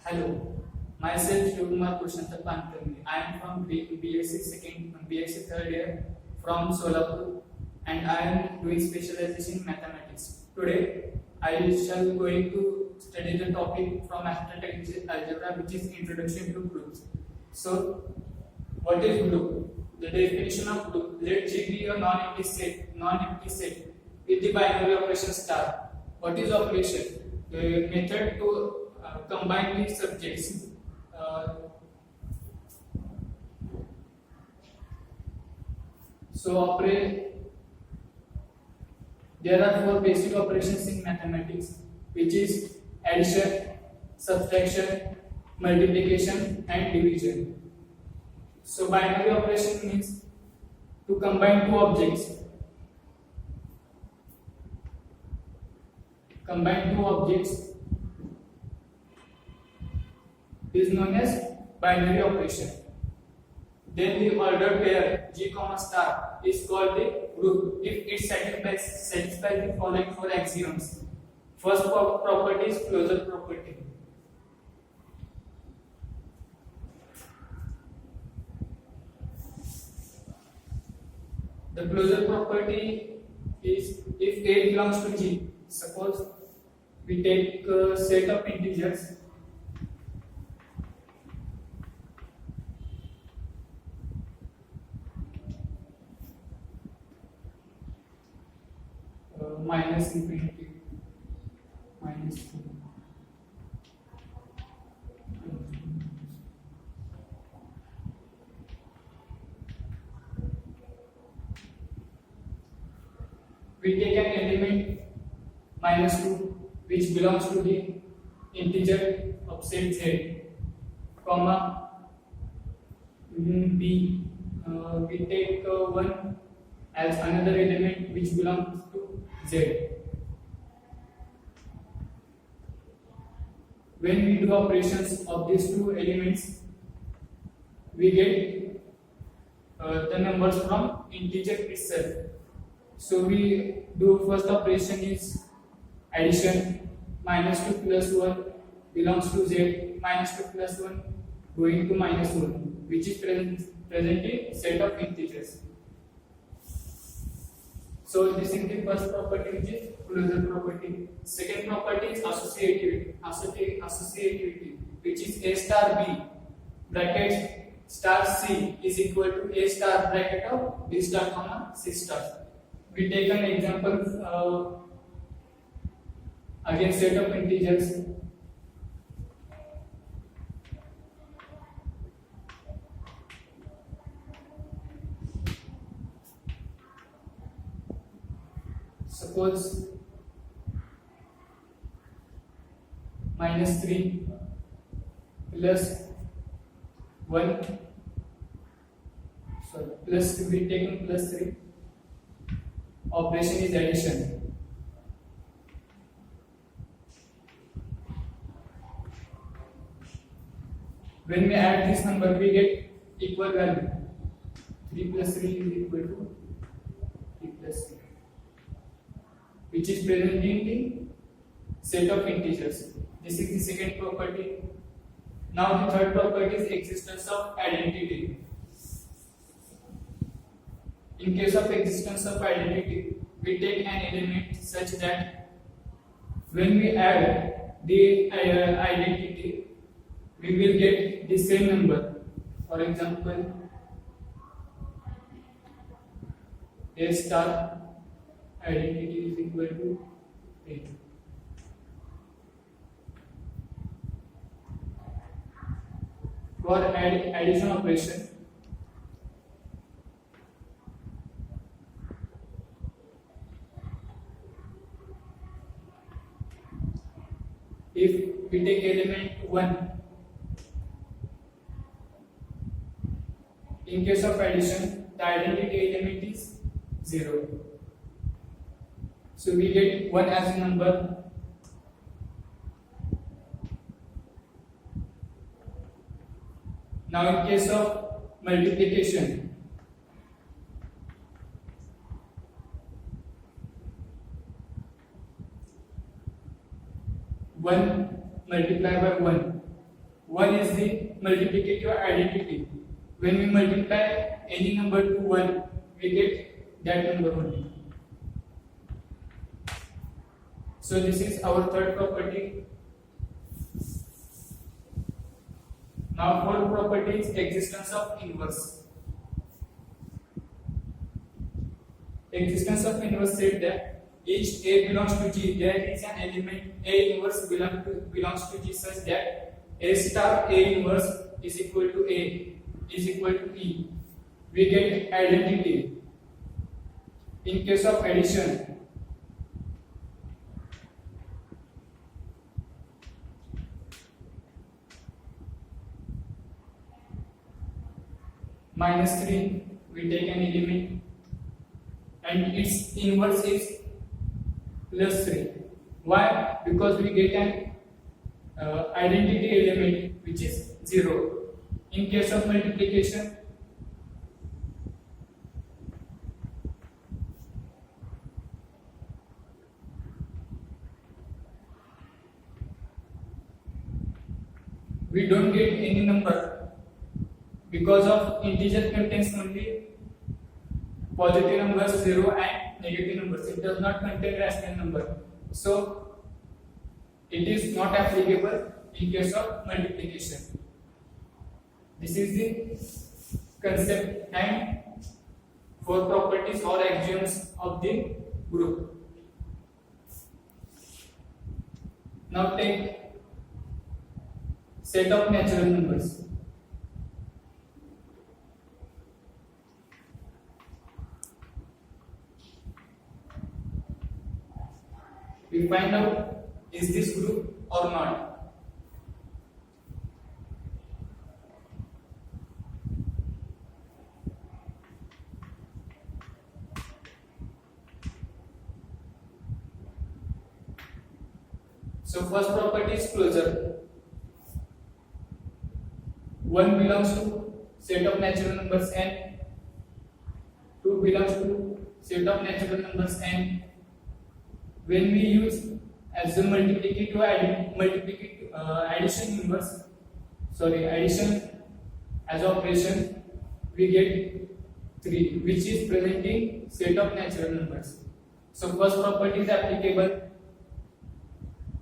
Hello, myself Shivkumar Purushottam Pankarni. I am from BSc third year from Solapur, and I am doing specialization in mathematics. Today, I shall going to study the topic from abstract algebra, which is introduction to groups. So, what is group? The definition of group: let G be a non-empty set with the binary operation star. What is operation? The method to combine the subjects. Uh, there are four basic operations in mathematics, which is addition, subtraction, multiplication, and division. So binary operation means to combine two objects. Combine two objects is known as binary operation. Then the ordered pair G comma star is called the group if it satisfies the following four axioms. First property is closure property. The closure property is if A belongs to G. Suppose we take a set of integers minus infinity minus 2. We take an element minus 2 which belongs to the integer of set z, comma b. We take 1 as another element which belongs to z. When we do operations of these two elements, we get the numbers from integer itself. So we do first operation is addition. Minus 2 plus 1 belongs to z. Minus 2 plus 1 going to minus 1, which is present in set of integers. So this is the first property, which is closure property. Second property is associativity, which is A star B bracket star C is equal to A star bracket of B star comma C star. We take an example again set of integers. Suppose minus 3 plus 1, plus we taking plus 3. Operation is addition. When we add this number, we get equal value. 3 plus 3 is equal to 3 plus 3, which is present in the set of integers. This is the second property. Now the third property is existence of identity. In case of existence of identity, we take an element such that when we add the identity, we will get the same number. For example, A star identity is equal to 8. For addition operation, if we take element 1, in case of addition, the identity element is 0. So we get 1 as a number. Now in case of multiplication, one multiplied by 1 1 is the multiplicative identity. When we multiply any number to 1, we get that number only. So this is our third property. Now fourth property is existence of inverse. Existence of inverse said that each A belongs to G, there is an element A inverse belongs to G such that A star A inverse is equal to A is equal to E. We get identity. In case of addition, -3, we take an element and its inverse is +3. Why? Because we get an identity element which is 0. In case of multiplication, we don't get any number because of integer contains only positive numbers 0 and negative numbers. It does not contain rational number, so it is not applicable in case of multiplication. This is the concept and 4 properties or axioms of the group. Now take set of natural numbers. We find out is this group or not. So first property is closure. 1 belongs to set of natural numbers n, 2 belongs to set of natural numbers n. When we use as a addition as operation, we get 3, which is presenting set of natural numbers. So first property is applicable.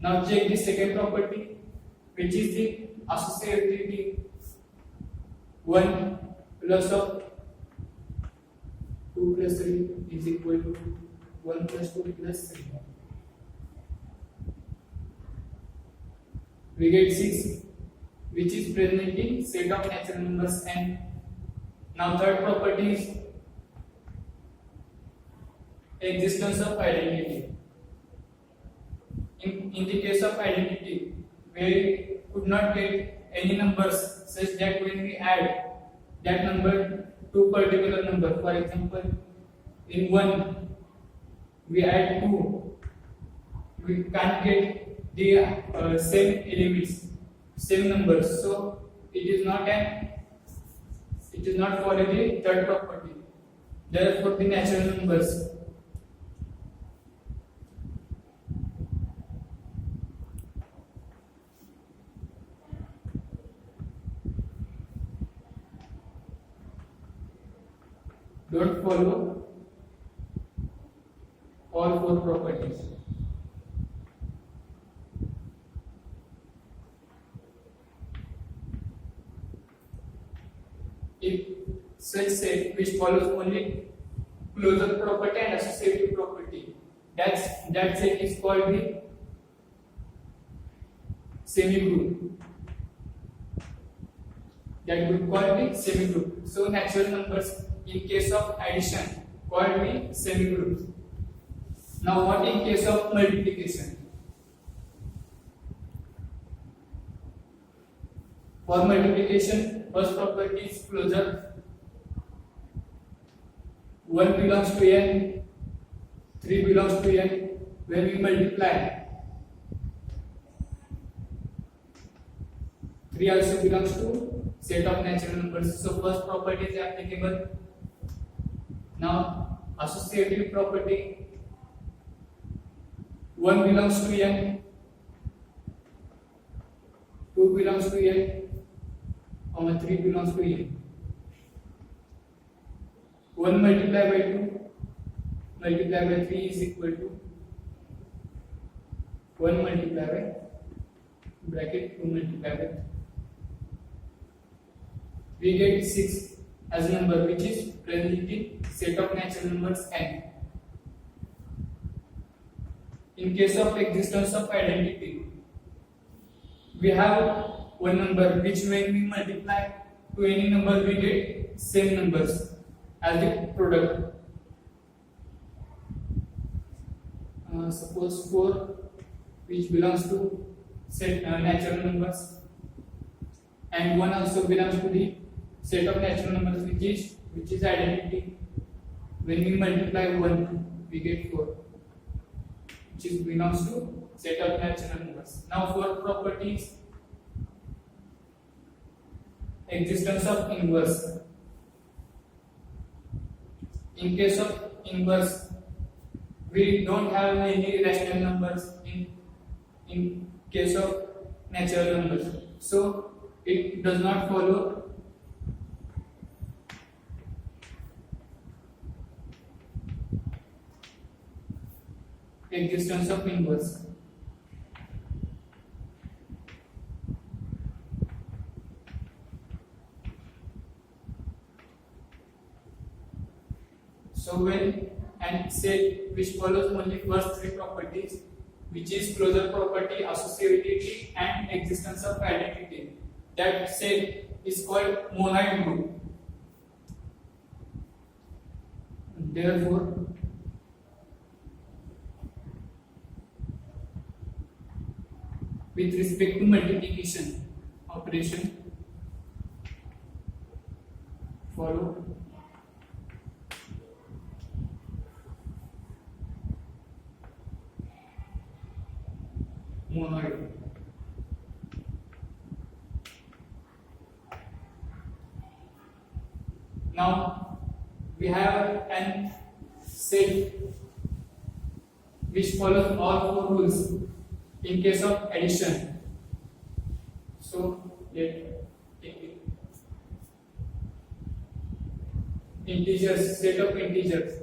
Now check the second property, which is the associativity. 1 plus of 2 plus 3 is equal to 1 plus 2 plus 3. We get 6, which is presenting set of natural numbers n. Now third property is existence of identity. In the case of identity, we could not get any numbers such that when we add that number to particular number, for example, in 1 we add 2, we can't get the same elements, same numbers. So it is not for the third property. Therefore, the natural numbers don't follow all 4 properties. If such set which follows only closure property and associative property, that set is called the semigroup. That group called the semigroup. So natural numbers in case of addition called the semigroups. Now what in case of multiplication? For multiplication, first property is closure. 1 belongs to n, 3 belongs to n. When we multiply, 3 also belongs to set of natural numbers. So first property is applicable. Now associative property, 1 belongs to n, 2 2 belongs to A, 3 belongs to A. 1 multiplied by 2 multiplied by 3 is equal to 1 multiplied by bracket 2 multiplied by 3. We get 6 as a number which is present in set of natural numbers n. In case of existence of identity, we have one number which when we multiply to any number we get same numbers as the product. Suppose 4 which belongs to set natural numbers, and 1 also belongs to the set of natural numbers which is identity. When we multiply 1 we get 4 which is belongs to set of natural numbers. Now for properties, existence of inverse. In case of inverse, we don't have any rational numbers in case of natural numbers, so it does not follow existence of inverse. So when and set which follows only first three properties, which is closure property, associativity and existence of identity, that set is called monoid group. Therefore with respect to multiplication operation, follow monoid. Now we have an set which follows all four rules in case of addition. So let take it. Integers, set of integers.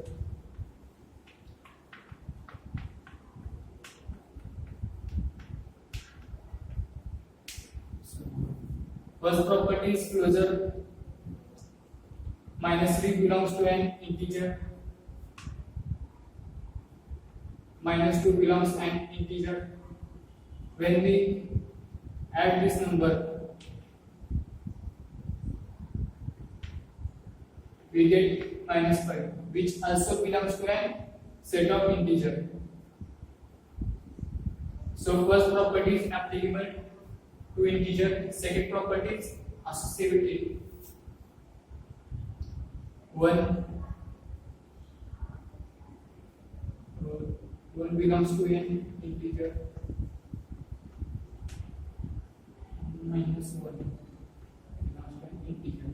First property is closure. -3 belongs to an integer. -2 belongs to an integer. When we add this number, we get -5, which also belongs to an set of integer. So first property is applicable to integer. Second property is associativity. 1 belongs to an integer. -1 belongs to an integer.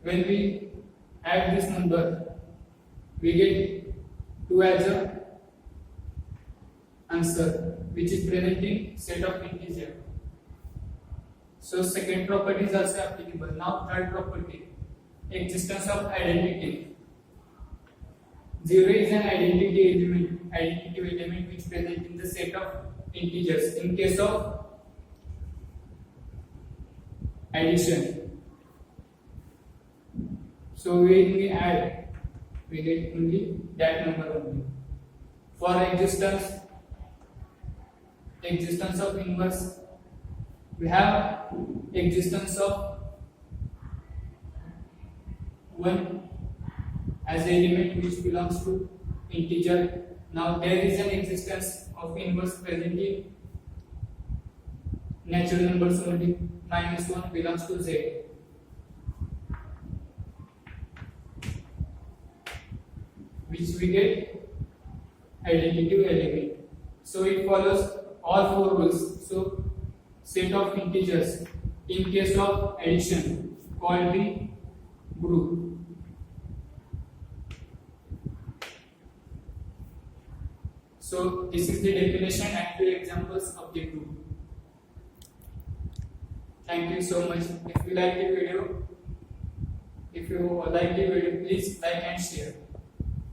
When we add this number, we get 2 as a answer, which is present in set of integer. So second property is also applicable. Now third property, existence of identity. 0 is an identity element which present in the set of integers in case of addition. So when we add, we get only that number only. For existence of inverse, we have existence of 1 as an element which belongs to integer. Now there is an existence of inverse present in natural numbers only. -1 belongs to z. Which we get identity element. So it follows all four rules. So set of integers in case of addition called the group. So this is the definition and few examples of the group. Thank you so much. If you like the video, please like and share.